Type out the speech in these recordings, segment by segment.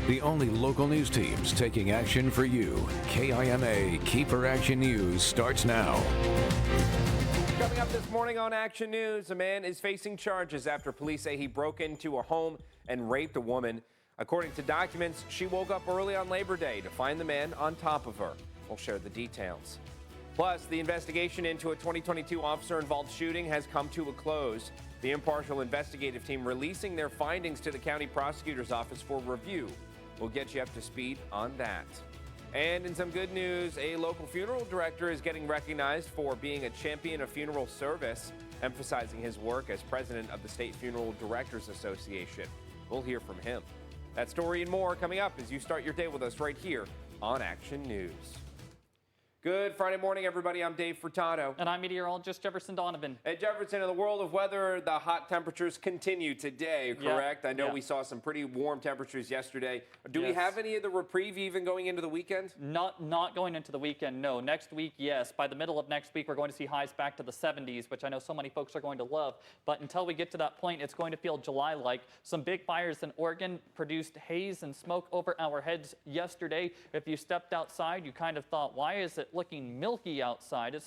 The only local news teams taking action for you. KIMA KEPR Action News starts now. Coming up this morning on Action News, a man is facing charges after police say he broke into a home and raped a woman. According to documents, she woke up early on Labor Day to find the man on top of her. We'll share the details. Plus, the investigation into a 2022 officer-involved shooting has come to a close. The impartial investigative team releasing their findings to the county prosecutor's office for review. We'll get you up to speed on that. And in some good news, a local funeral director is getting recognized for being a champion of funeral service, emphasizing his work as president of the State Funeral Directors Association. We'll hear from him. That story and more coming up as you start your day with us right here on Action News. Good Friday morning, everybody. I'm Dave Furtado. And I'm meteorologist Jefferson Donovan. Hey, Jefferson, in the world of weather, the hot temperatures continue today, correct? Yeah, I know yeah. we saw some pretty warm temperatures yesterday. Do we Yes. have any of the reprieve even going into the weekend? Not going into the weekend, no. Next week, yes. By the middle of next week, we're going to see highs back to the 70s, which I know so many folks are going to love. But until we get to that point, it's going to feel July-like. Some big fires in Oregon produced haze and smoke over our heads yesterday. If you stepped outside, you kind of thought, why is it looking milky outside?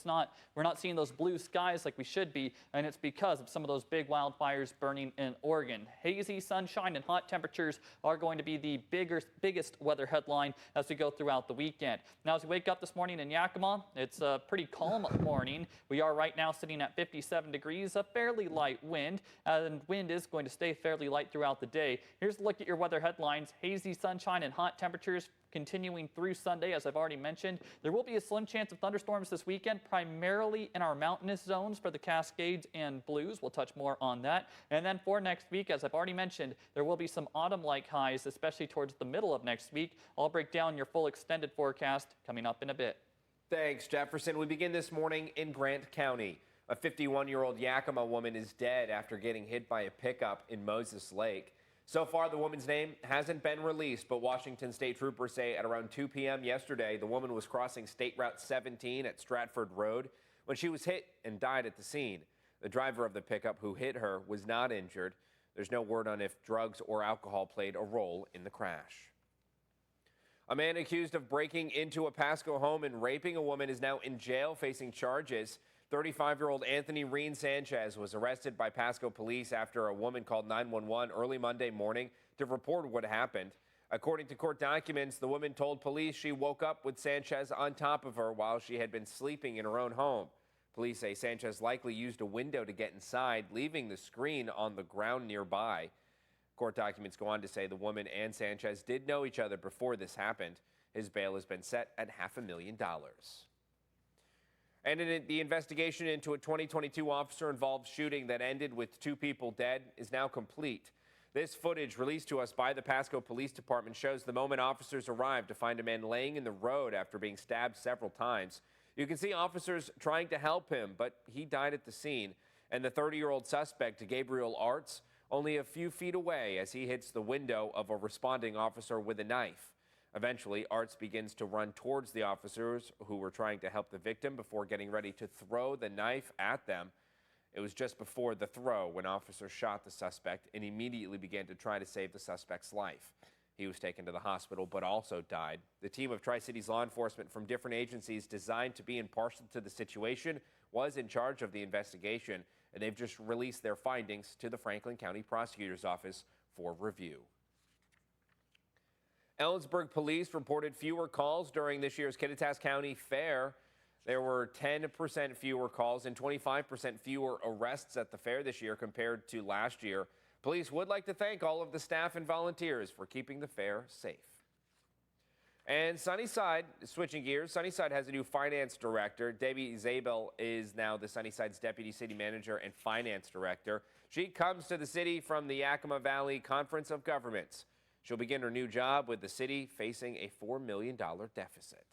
We're not seeing those blue skies like we should be, and it's because of some of those big wildfires burning in Oregon. Hazy sunshine and hot temperatures are going to be the biggest weather headline as we go throughout the weekend. Now, as we wake up this morning in Yakima, it's a pretty calm morning. We are right now sitting at 57 degrees, a fairly light wind, and wind is going to stay fairly light throughout the day. Here's a look at your weather headlines. Hazy sunshine and hot temperatures continuing through Sunday, as I've already mentioned. There will be a slim chance of thunderstorms this weekend, primarily in our mountainous zones for the Cascades and Blues. We'll touch more on that. And then for next week, as I've already mentioned, there will be some autumn-like highs, especially towards the middle of next week. I'll break down your full extended forecast coming up in a bit. Thanks, Jefferson. We begin this morning in Grant County. A 51-year-old Yakima woman is dead after getting hit by a pickup in Moses Lake. So far, the woman's name hasn't been released, but Washington State troopers say at around 2 p.m. yesterday, the woman was crossing State Route 17 at Stratford Road when she was hit and died at the scene. The driver of the pickup who hit her was not injured. There's no word on if drugs or alcohol played a role in the crash. A man accused of breaking into a Pasco home and raping a woman is now in jail facing charges. 35-year-old Anthony Reen Sanchez was arrested by Pasco police after a woman called 911 early Monday morning to report what happened. According to court documents, the woman told police she woke up with Sanchez on top of her while she had been sleeping in her own home. Police say Sanchez likely used a window to get inside, leaving the screen on the ground nearby. Court documents go on to say the woman and Sanchez did know each other before this happened. His bail has been set at $500,000. And the investigation into a 2022 officer-involved shooting that ended with 2 people dead is now complete. This footage released to us by the Pasco Police Department shows the moment officers arrived to find a man laying in the road after being stabbed several times. You can see officers trying to help him, but he died at the scene. And the 30-year-old suspect, Gabriel Arts, only a few feet away as he hits the window of a responding officer with a knife. Eventually, Arts begins to run towards the officers who were trying to help the victim before getting ready to throw the knife at them. It was just before the throw when officers shot the suspect and immediately began to try to save the suspect's life. He was taken to the hospital but also died. The team of Tri-Cities law enforcement from different agencies designed to be impartial to the situation was in charge of the investigation, and they've just released their findings to the Franklin County Prosecutor's Office for review. Ellensburg police reported fewer calls during this year's Kittitas County Fair. There were 10% fewer calls and 25% fewer arrests at the fair this year compared to last year. Police would like to thank all of the staff and volunteers for keeping the fair safe. And Sunnyside, switching gears, Sunnyside has a new finance director. Debbie Zabel is now the Sunnyside's deputy city manager and finance director. She comes to the city from the Yakima Valley Conference of Governments. She'll begin her new job with the city facing a $4 million deficit.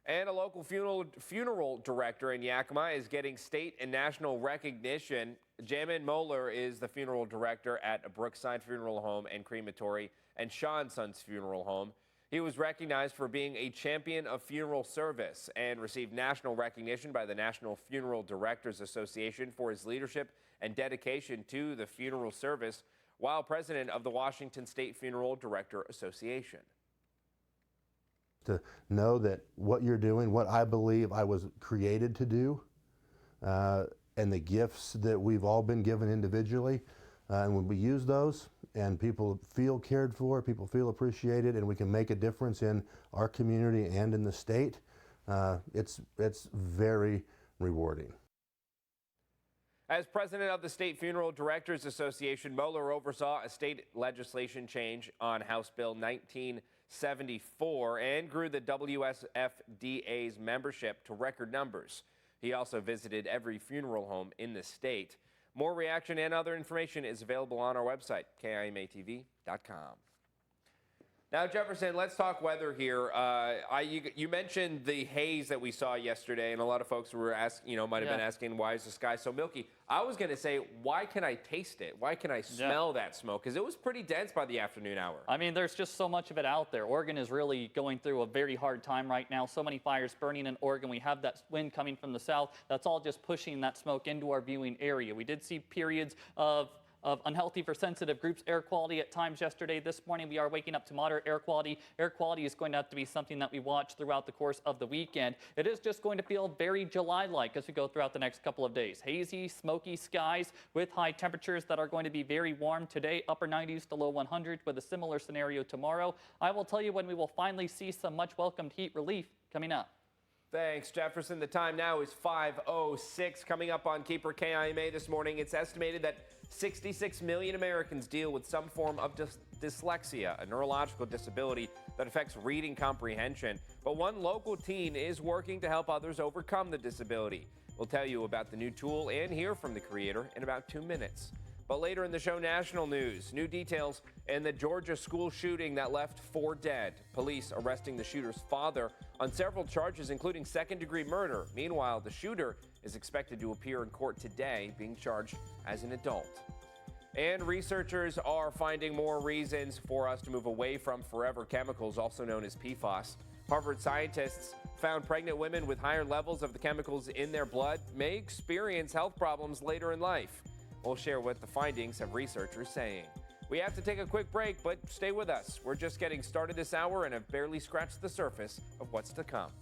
And a local funeral director in Yakima is getting state and national recognition. Jamin Moeller is the funeral director at Brookside Funeral Home and Crematory and Sean Sons Funeral Home. He was recognized for being a champion of funeral service and received national recognition by the National Funeral Directors Association for his leadership and dedication to the funeral service. while president of the Washington State Funeral Director Association. To know that what you're doing, what I believe I was created to do, and the gifts that we've all been given individually, and when we use those and people feel cared for, people feel appreciated, and we can make a difference in our community and in the state, it's very rewarding. As president of the State Funeral Directors Association, Moeller oversaw a state legislation change on House Bill 1974 and grew the WSFDA's membership to record numbers. He also visited every funeral home in the state. More reaction and other information is available on our website, KIMATV.com. Now, Jefferson, let's talk weather here. You mentioned the haze that we saw yesterday, and a lot of folks were asking, might have been asking, why is the sky so milky? I was going to say, why can I taste it? Why can I smell that smoke? Because it was pretty dense by the afternoon hour. I mean, there's just so much of it out there. Oregon is really going through a very hard time right now. So many fires burning in Oregon. We have that wind coming from the south. That's all just pushing that smoke into our viewing area. We did see periods of unhealthy for sensitive groups air quality at times yesterday. This morning we are waking up to moderate air quality. Air quality is going to have to be something that we watch throughout the course of the weekend. It is just going to feel very July-like as we go throughout the next couple of days. Hazy, smoky skies with high temperatures that are going to be very warm today, upper 90s to low 100s, with a similar scenario tomorrow. I will tell you when we will finally see some much welcomed heat relief coming up. Thanks, Jefferson. The time now is 5:06. Coming up on Keeper KIMA this morning, it's estimated that 66 million Americans deal with some form of dyslexia, a neurological disability that affects reading comprehension. But one local teen is working to help others overcome the disability. We'll tell you about the new tool and hear from the creator in about 2 minutes. But later in the show, national news, new details in the Georgia school shooting that left 4 dead. Police arresting the shooter's father on several charges, including second-degree murder. Meanwhile, the shooter is expected to appear in court today, being charged as an adult. And researchers are finding more reasons for us to move away from forever chemicals, also known as PFAS. Harvard scientists found pregnant women with higher levels of the chemicals in their blood may experience health problems later in life. We'll share what the findings have researchers saying. We have to take a quick break, but stay with us. We're just getting started this hour and have barely scratched the surface of what's to come.